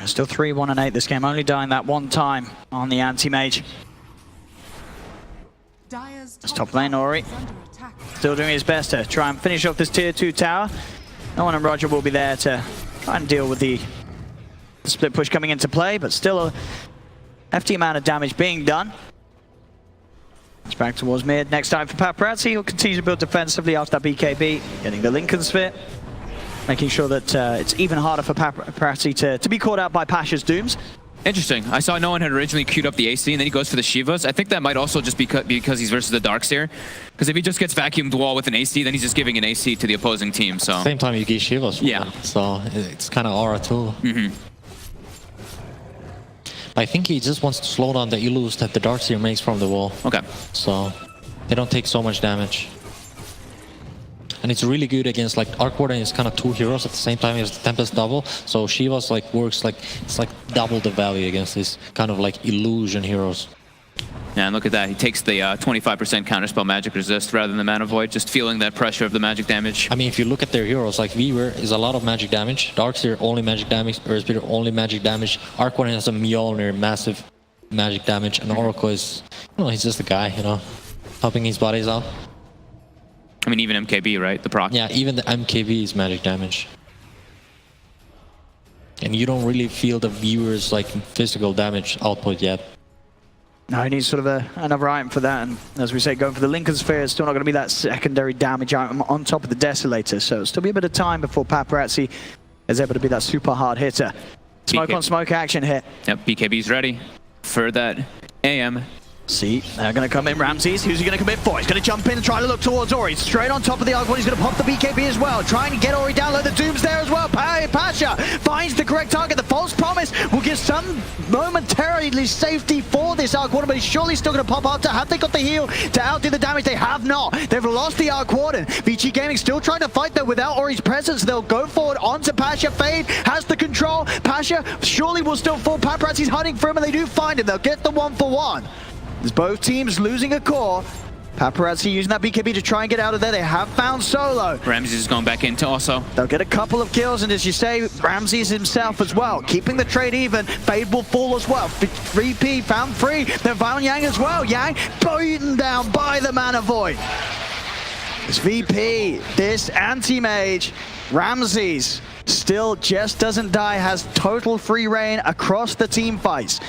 Still 3-1-8 this game, only dying that one time on the Anti-Mage. Dire's It's top lane, Ori. is under attack. Still doing his best to try and finish off this tier 2 tower. No one and Roger will be there to try and deal with the split push coming into play, but still a hefty amount of damage being done. It's back towards mid. Next time for Paparazzi, he'll continue to build defensively after that BKB, getting the Lincoln Sphere, making sure that it's even harder for Paparazzi to be caught out by Pasha's dooms. Interesting. I saw no one had originally queued up the AC, and then he goes for the Shivas. I think that might also just be because he's versus the Darkseer. Because if he just gets vacuumed wall with an AC, then he's just giving an AC to the opposing team. So Same time you get Shivas. Yeah. So it's kind of aura too. Mm-hmm. I think he just wants to slow down the illus that the Darkseer makes from the wall. Okay. So they don't take so much damage. And it's really good against like Arc Warden is kind of two heroes at the same time as the Tempest double. So Shiva's like works like it's like double the value against these kind of like illusion heroes. Yeah, and look at that. He takes the 25% counterspell magic resist rather than the mana void, just feeling that pressure of the magic damage. I mean, if you look at their heroes, like Weaver is a lot of magic damage, Darkseer only magic damage, Earth Spirit only magic damage, Arc Warden has a Mjolnir, massive magic damage, and Oracle is, you know, he's just a guy, you know, helping his bodies out. I mean, even MKB, right? The proc. Yeah, even the MKB is magic damage. And you don't really feel the viewer's like physical damage output yet. No, he needs sort of another item for that, and as we say, going for the Lincoln Sphere, it's still not going to be that secondary damage item on top of the Desolator, so it'll still be a bit of time before Paparazzi is able to be that super hard hitter. Smoke on smoke action here. Yep, BKB's ready for that AM. See, they're going to come in. RAMZeS, who's he going to come in for? He's going to jump in and try to look towards Ori. Straight on top of the Arc One, he's going to pop the BKB as well. Trying to get Ori down low. The Doom's there as well. Pasha finds the correct target. The false promise will give some momentarily safety for this Arc Warden, but he's surely still going to pop after. Have they got the heal to outdo the damage? They have not. They've lost the Arc Warden. Vici Gaming still trying to fight though without Ori's presence. They'll go forward onto Pasha. Fade has the control. Pasha surely will still fall. Paparazzi's hunting for him, and they do find him. They'll get the 1-for-1. There's both teams losing a core. Paparazzi using that BKB to try and get out of there. They have found Solo. RAMZeS is going back into also. They'll get a couple of kills, and as you say, RAMZeS himself as well. Keeping the trade even. Fade will fall as well. 3P found free. Then found Yang as well. Yang beaten down by the Mana Void. This VP, this Anti-Mage, RAMZeS still just doesn't die, has total free reign across the team fights.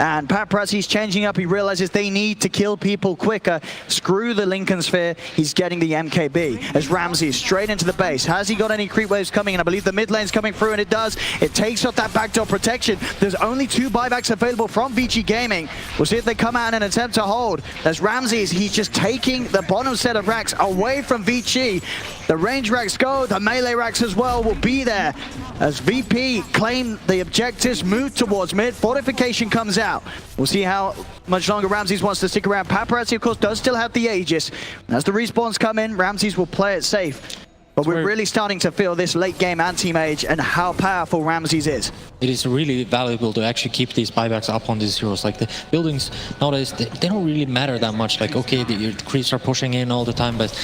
And Paparazzi's changing up. He realizes they need to kill people quicker. Screw the Lincoln Sphere. He's getting the MKB. As RAMZeS straight into the base. Has he got any creep waves coming in? I believe the mid lane's coming through, and it does. It takes out that backdoor protection. There's only 2 buybacks available from Vici Gaming. We'll see if they come out and attempt to hold. As RAMZeS, he's just taking the bottom set of racks away from Vici. The range racks go. The melee racks as well will be there. As VP claim the objectives, move towards mid. Fortification comes out. We'll see how much longer RAMZeS wants to stick around. Paparazzi, of course, does still have the Aegis. And as the respawns come in, RAMZeS will play it safe. But we're really starting to feel this late game Anti-Mage and how powerful RAMZeS is. It is really valuable to actually keep these buybacks up on these heroes. Like the buildings nowadays, they don't really matter that much. Like, okay, the creeps are pushing in all the time, but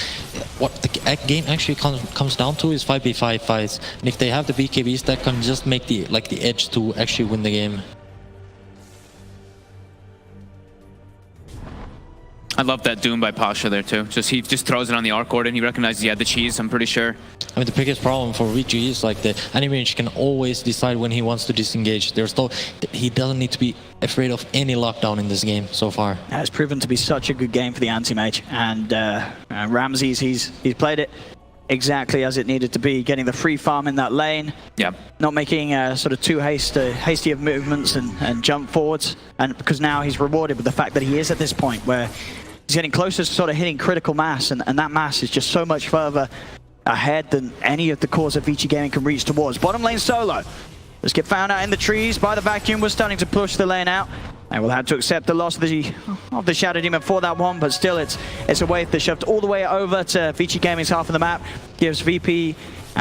what the game actually comes down to is 5v5 fights. And if they have the BKBs, that can just make the edge to actually win the game. I love that Doom by Pasha there too. He just throws it on the Arc Warden. He recognizes he had the cheese, I'm pretty sure. I mean, the biggest problem for Vici is like the Anti-Mage can always decide when he wants to disengage. He doesn't need to be afraid of any lockdown in this game so far. It's proven to be such a good game for the Anti-Mage, and RAMZeS, he's played it exactly as it needed to be, getting the free farm in that lane. Yeah. Not making sort of too hasty of movements and jump forwards, and because now he's rewarded with the fact that he is at this point where he's getting closer to sort of hitting critical mass, and that mass is just so much further ahead than any of the cores that Vici Gaming can reach towards. Bottom lane Solo. Let's get found out in the trees by the vacuum. We're starting to push the lane out. And we'll have to accept the loss of the Shadow Demon for that one, but still it's a wave that's shoved all the way over to Vici Gaming's half of the map. Gives VP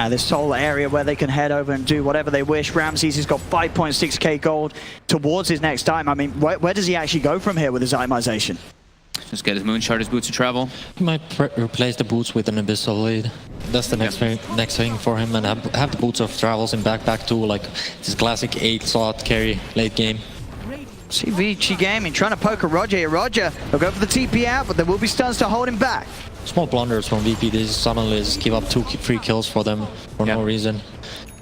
this whole area where they can head over and do whatever they wish. RAMZeS has got 5.6k gold towards his next item. I mean, where does he actually go from here with his itemization? Just get his Moonshard, his Boots of Travel. He might replace the boots with an Abyssal Blade. That's the next thing for him, and have the boots of travels in back too, like this classic 8 slot carry late game. See Vici Gaming trying to poke a Roger here. Roger, he'll go for the TP out, but there will be stuns to hold him back. Small blunders from VP. They just suddenly just give up 2 free kills for them for no reason.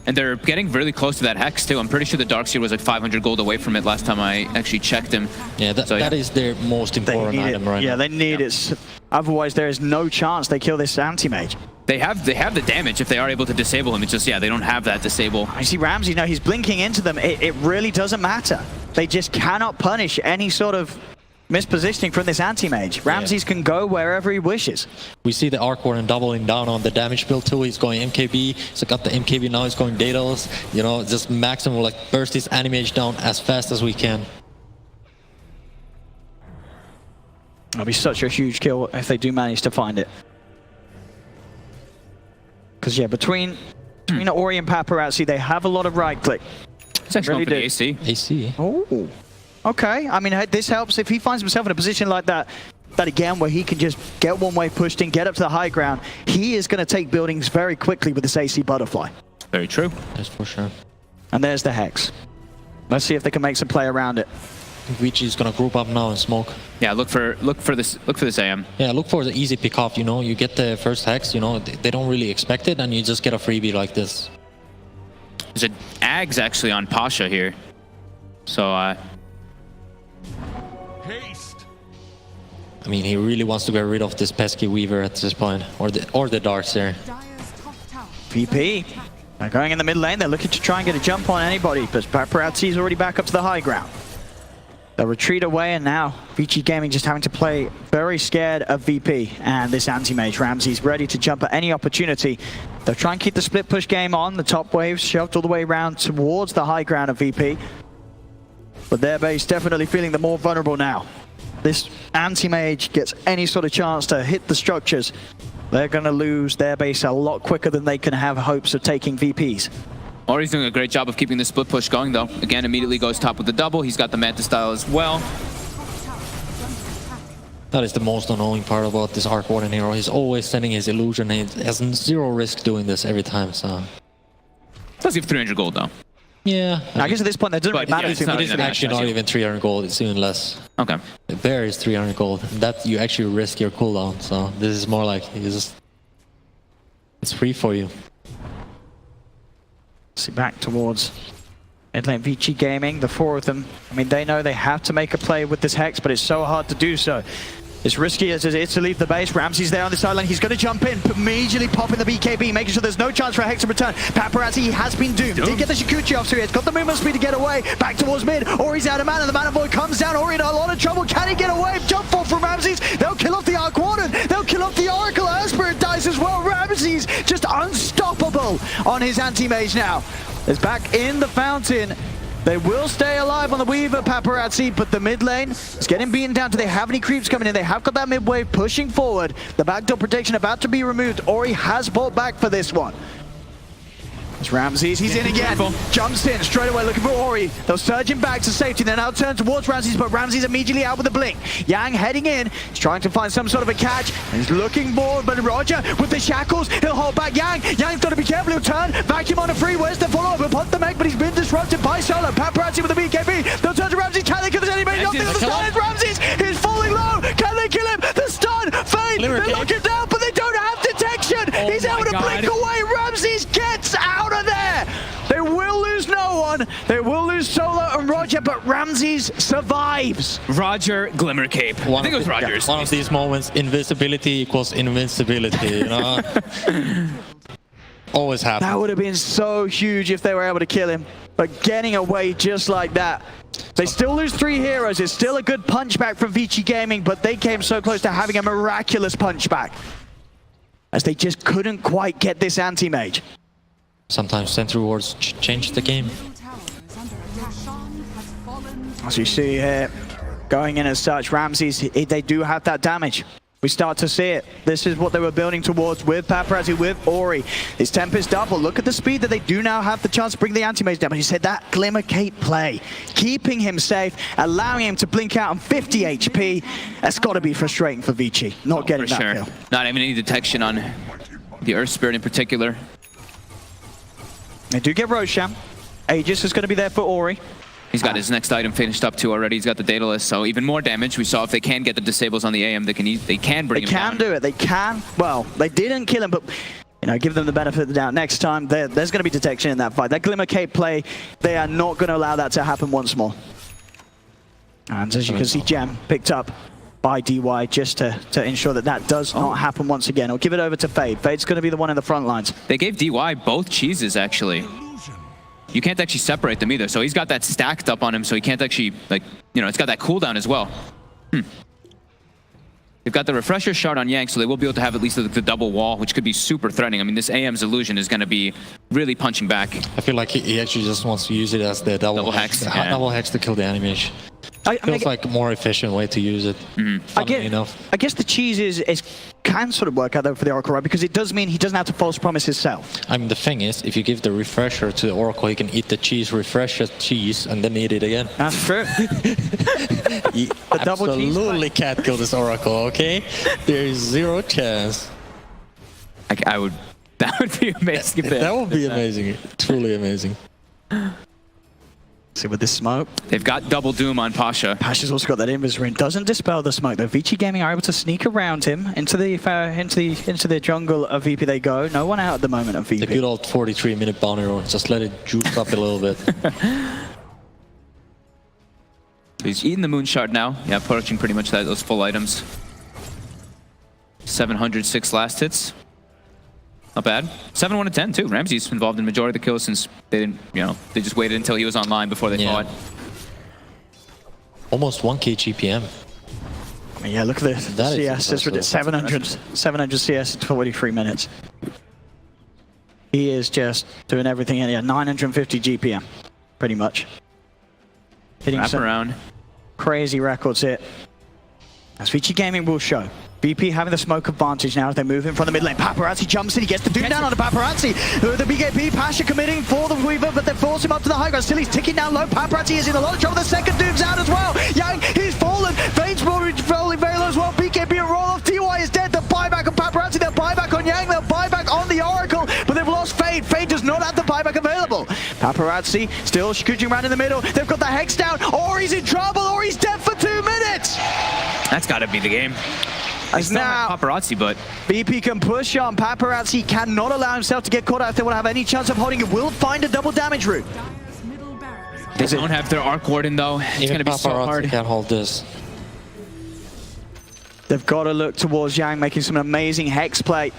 And they're getting really close to that Hex too. I'm pretty sure the Darkseer was like 500 gold away from it last time I actually checked him. Yeah, that is their most important item right now. Yeah, they need it. Otherwise, there is no chance they kill this Anti-Mage. They have the damage if they are able to disable him. It's just, yeah, they don't have that disable. I see RAMZeS, no, he's blinking into them. It really doesn't matter. They just cannot punish any sort of mispositioning from this Anti-Mage. RAMZeS can go wherever he wishes. We see the Arc Warden doubling down on the damage build too. He's going MKB. He's got the MKB now. He's going Daedalus. You know, just maximum like burst this Anti-Mage down as fast as we can. That'll be such a huge kill if they do manage to find it. Because yeah, between Ori and Paparazzi, they have a lot of right click. It's actually really for the AC. AC. Oh. Okay, I mean, this helps if he finds himself in a position like that again, where he can just get one way pushed in, get up to the high ground. He is going to take buildings very quickly with this AC Butterfly. Very true. That's for sure. And there's the Hex. Let's see if they can make some play around it. Vici is gonna group up now and smoke. Yeah, look for this AM. Yeah, look for the easy pick off. You know, you get the first Hex. You know, they don't really expect it, and you just get a freebie like this. There's an Ags actually on Pasha here, so Haste. I mean, he really wants to get rid of this pesky Weaver at this point, or the Darkseer. Dire's top tower. VP. They're going in the mid lane. They're looking to try and get a jump on anybody, but Paparazzi is already back up to the high ground. They'll retreat away, and now Vici Gaming just having to play very scared of VP and this Anti-Mage. RAMZeS ready to jump at any opportunity. They'll try and keep the split push game on. The top waves shoved all the way around towards the high ground of VP. But their base definitely feeling the more vulnerable now. This Anti-Mage gets any sort of chance to hit the structures, they're going to lose their base a lot quicker than they can have hopes of taking VPs. Ori's doing a great job of keeping the split push going, though. Again, immediately goes top with the double. He's got the Manta style as well. That is the most annoying part about this Arc Warden hero. He's always sending his illusion. He has zero risk doing this every time. So Does give 300 gold though. Yeah, I guess at this point that doesn't really matter. yeah, too much. it is actually not even 300 gold. It's even less. Okay. The bear is 300 gold. That you actually risk your cooldown. So this is more like it's free for you. See, back towards mid lane Vici Gaming, the 4 of them. I mean, they know they have to make a play with this Hex, but it's so hard to do so. It's risky as it is to leave the base. RAMZeS there on the sideline. He's going to jump in, immediately popping the BKB, making sure there's no chance for a Hex to return. Paparazzi has been doomed. Did get the Shikuchi off, so he's got the movement speed to get away. Back towards mid. Ori's out of mana. The Mana Void comes down. Ori in a lot of trouble. Can he get away? Jump fall from RAMZeS. They'll kill off the Arc Warden. They'll kill off the Oracle. Spirit dies as well. RAMZeS just unstoppable on his Anti-Mage now. Is back in the fountain. They will stay alive on the Weaver, Paparazzi, but the mid lane is getting beaten down. Do they have any creeps coming in? They have got that mid wave pushing forward. The backdoor protection about to be removed. Ori has bought back for this one. It's RAMZeS, he's in again. Jumps in straight away looking for Ori. They'll surge him back to safety. They now turn towards RAMZeS, but RAMZeS immediately out with a blink. Yang heading in. He's trying to find some sort of a catch. He's looking forward, but Roger with the shackles, he'll hold back Yang. Yang's got to be careful. He'll turn. Vacuum on a free. Where's the follow-up? He'll put the mech, but he's been disrupted by Solo. Paparazzi with the BKB. They'll turn to RAMZeS. Can they kill this enemy? Nothing on the stun. RAMZeS is falling low. Can they kill him? The stun. Fade. They lock him down, but they don't have detection. He's able to blink away. RAMZeS gets out of there. They will lose no one. They will lose Solo and Roger, but RAMZeS survives. Roger Glimmer Cape. I think it was Rogers. One of these moments, invisibility equals invincibility. You know? Always happens. That would have been so huge if they were able to kill him. But getting away just like that. They still lose 3 heroes. It's still a good punchback from Vici Gaming, but they came so close to having a miraculous punchback, as they just couldn't quite get this Anti-Mage. Sometimes sentry wards change the game. As you see here, going in as such, RAMZeS, they do have that damage. We start to see it. This is what they were building towards with Paparazzi, with Ori. His Tempest double. Look at the speed that they do now have the chance to bring the Anti-Mage down. But you said that Glimmer Cape play, keeping him safe, allowing him to blink out on 50 HP. That's got to be frustrating for Vici, not getting that kill. Not even any detection on the Earth Spirit in particular. They do get Roshan. Aegis is going to be there for Ori. He's got his next item finished up too already. He's got the Daedalus, so even more damage. We saw if they can get the disables on the AM, they can bring him down. They can do it. They can. Well, they didn't kill him, but you know, give them the benefit of the doubt. Next time, there's going to be detection in that fight. That Glimmer Cape play, they are not going to allow that to happen once more. And as you can see, Gem picked up by DY just to ensure that that does not happen once again. Or give it over to Fade. Fade's going to be the one in the front lines. They gave DY both cheeses, actually. You can't actually separate them either. So he's got that stacked up on him, so he can't actually, like, you know, it's got that cooldown as well. They've got the refresher shard on Yang, so they will be able to have at least the double wall, which could be super threatening. I mean, this AM's illusion is going to be really punching back. I feel like he actually just wants to use it as the double hex. Yeah. Double hex to kill the Anti-Mage. Feels like a more efficient way to use it. I guess the cheese can sort of work out though for the Oracle, right? Because it does mean he doesn't have to false promise himself. I mean, the thing is, if you give the refresher to the Oracle, he can eat the cheese, refresh the cheese, and then eat it again. That's true. He absolutely can't kill this Oracle, okay? There is zero chance. That would be amazing. That would be amazing. Truly amazing. See with this smoke. They've got double doom on Pasha. Pasha's also got that invis ring. Doesn't dispel the smoke though. Vici Gaming are able to sneak around him into the jungle of VP. They go. No one out at the moment of VP. The good old 43-minute bounty roll. Just let it juice up a little bit. He's eating the moon shard now. Yeah, approaching pretty much those full items. 706 last hits. Not bad. 7 1 to 10 too. RAMZeS involved in the majority of the kills since they didn't, you know, they just waited until he was online before they fought. Almost 1k GPM. I mean, yeah, look at this. That CS is ridiculous. 700 CS in 43 minutes. He is just doing everything in here. 950 GPM, pretty much. Hitting Wrap some around. Crazy records here. As Vici Gaming will show. VP having the smoke advantage now as they move in from the mid lane. Paparazzi jumps in, he gets the doom down on the Paparazzi. The BKB, Pasha committing for the Weaver, but they force him up to the high ground. Still he's ticking down low. Paparazzi is in a lot of trouble. The second doom's out as well. Yang, he's fallen. Fade's falling very low as well. BKB a roll off. TY is dead. The buyback on Paparazzi, the buyback on Yang, the buyback on the Oracle, but they've lost Fade. Fade does not have the buyback available. Paparazzi still scooching around in the middle. They've got the Hex down. Ori's in trouble. Ori's dead for 2 minutes. That's got to be the game. As now, Paparazzi, but VP can push on. Paparazzi cannot allow himself to get caught out if they want to have any chance of holding it. Will find a double damage route. They don't have their Arc Warden though. It's going to be so hard. Can't hold this. They've got to look towards Yang making some amazing Hex play.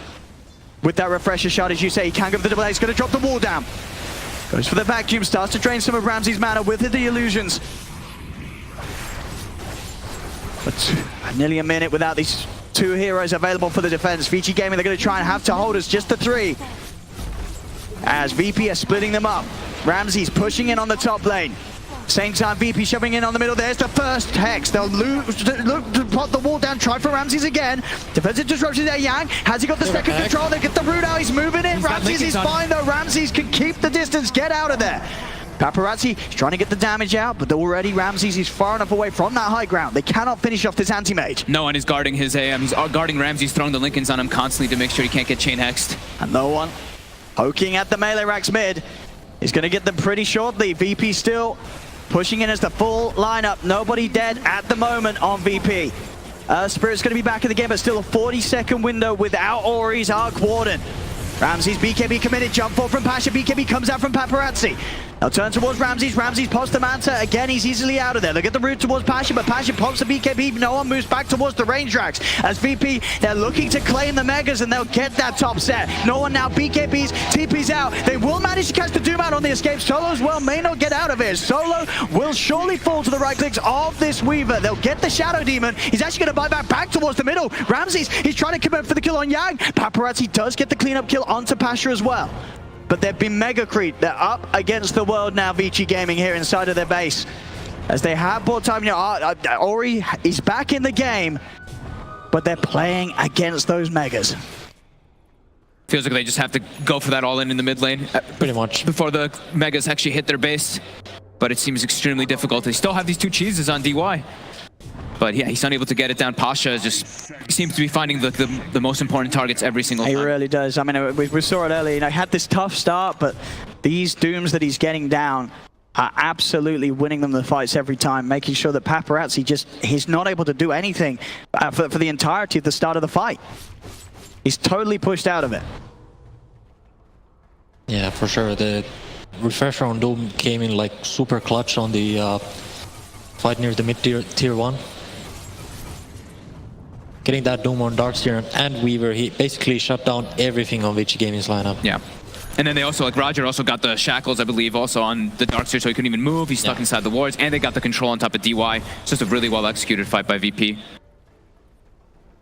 With that refresher shot, as you say, he can't go for the double. He's going to drop the wall down. Goes for the vacuum, starts to drain some of RAMZeS' mana with the illusions. But nearly a minute without these two heroes available for the defense. Vici Gaming, they're going to try and have to hold us just the 3. As VP are splitting them up. RAMZeS pushing in on the top lane. Same time, VP shoving in on the middle. There's the first Hex. They'll look to put the wall down. Try for RAMZeS again. Defensive disruption there. Yang, has he got the second control? They get the root out. He's moving in. RAMZeS is fine though. RAMZeS can keep the distance. Get out of there. Paparazzi is trying to get the damage out, but already RAMZeS is far enough away from that high ground. They cannot finish off this Anti-Mage. No one is guarding his AM. He's guarding RAMZeS, throwing the Lincolns on him constantly to make sure he can't get chain hexed. And no one poking at the melee racks mid is going to get them pretty shortly. VP still pushing in as the full lineup. Nobody dead at the moment on VP. Spirit's going to be back in the game, but still a 40-second window without Ori's Arc Warden. RAMZeS, BKB committed, jump forward from Pasha. BKB comes out from Paparazzi. Now turn towards RAMZeS. RAMZeS pops the Manta. Again, he's easily out of there. Look at the route towards Pasha, but Pasha pops the BKB. No one moves back towards the range racks. As VP, they're looking to claim the Megas, and they'll get that top set. No one now. BKBs, TP's out. They will manage to catch the Doom out on the escape. Solo as well may not get out of it. Solo will surely fall to the right clicks of this Weaver. They'll get the Shadow Demon. He's actually going to buy back towards the middle. RAMZeS, he's trying to commit for the kill on Yang. Paparazzi does get the cleanup kill onto Pasha as well. But they've been mega creep. They're up against the world now, Vici Gaming, here inside of their base. As they have bought time, you know, Ori is back in the game, but they're playing against those megas. Feels like they just have to go for that all-in in the mid lane. Pretty much. Before the megas actually hit their base. But it seems extremely difficult. They still have these 2 cheeses on DY. But yeah, he's unable to get it down. Pasha just seems to be finding the most important targets every single time. He really does. I mean, we saw it earlier. You know, he had this tough start, but these dooms that he's getting down are absolutely winning them the fights every time, making sure that Paparazzi he's not able to do anything for the entirety of the start of the fight. He's totally pushed out of it. Yeah, for sure. The refresher on Doom came in like super clutch on the fight near the mid-tier 1. Getting that Doom on Darkseer and Weaver, he basically shut down everything on Vici Gaming's lineup. Yeah. And then they also, like Roger also got the shackles, I believe, also on the Darkseer, so he couldn't even move. He's stuck inside the wards, and they got the control on top of DY. It's just a really well-executed fight by VP.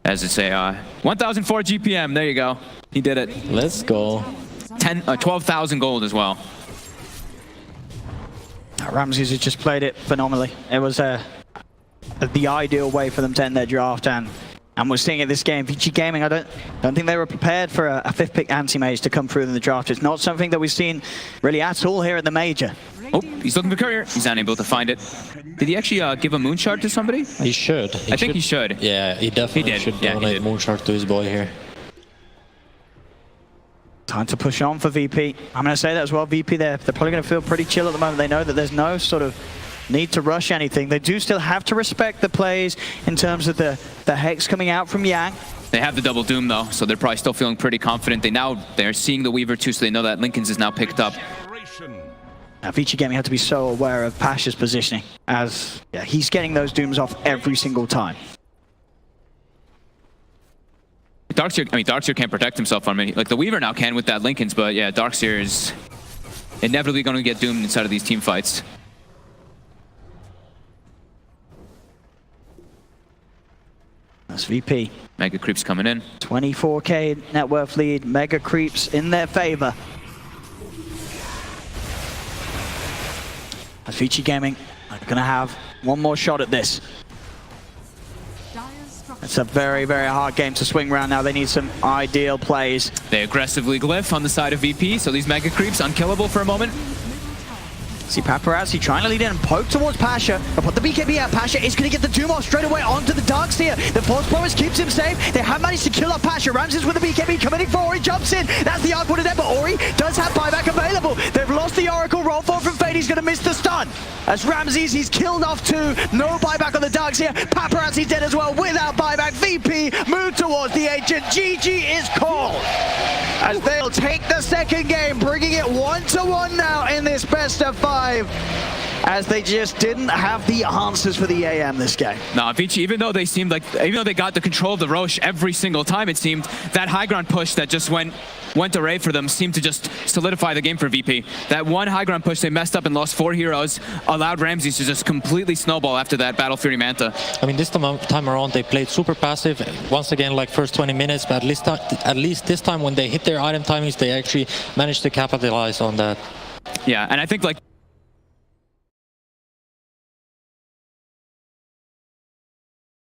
As it's a 1,004 GPM, there you go. He did it. Let's go. 12,000 gold as well. RAMZeS has just played it phenomenally. It was the ideal way for them to end their draft, and we're seeing it this game. Vici Gaming, I don't think they were prepared for a 5th pick Anti-Mage to come through in the draft. It's not something that we've seen really at all here at the Major. Oh, he's looking for Courier. He's unable to find it. Did he actually give a Moonshard to somebody? He should. I think he should. Yeah, he definitely should donate Moonshard to his boy here. Time to push on for VP. I'm going to say that as well. VP, they're probably going to feel pretty chill at the moment. They know that there's no sort of need to rush anything. They do still have to respect the plays in terms of the Hex coming out from Yang. They have the double Doom though, so they're probably still feeling pretty confident. They're seeing the Weaver too, so they know that Linken's is now picked up. Now, Vici Gaming had to be so aware of Pasha's positioning, as he's getting those Dooms off every single time. Darkseer can't protect himself from it. Like the Weaver now can with that Linken's, but yeah, Darkseer is inevitably going to get doomed inside of these team fights. That's VP. Mega Creeps coming in. 24k net worth lead. Mega Creeps in their favor. As Vici Gaming are going to have one more shot at this. It's a very, very hard game to swing around now. They need some ideal plays. They aggressively glyph on the side of VP, so these Mega Creeps unkillable for a moment. See Paparazzi trying to lead in and poke towards Pasha, but put the BKB out. Pasha is going to get the Doom off straight away onto the Darkseer. The Force Promise keeps him safe. They have managed to kill off Pasha. RAMZeS with the BKB coming in for Ori, jumps in. That's the Arc Wounded Dead, but Ori does have buyback available. They've lost the Oracle. Roll forward from Fade. He's going to miss the stun. As RAMZeS, he's killed off two. No buyback on the Darkseer. Paparazzi dead as well without buyback. VP move towards the Ancient. GG is called. As they'll take the second game, bringing it 1-1 now in this best of 5. As they just didn't have the answers for the AM this game. No, Vici, even though they got the control of the Roche every single time, it seemed that high ground push that just went array for them seemed to just solidify the game for VP. That one high ground push, they messed up and lost 4 heroes, allowed RAMZeS to just completely snowball after that Battle Fury Manta. I mean, this time around, they played super passive. Once again, like first 20 minutes, but at least this time when they hit their item timings, they actually managed to capitalize on that. Yeah, and I think like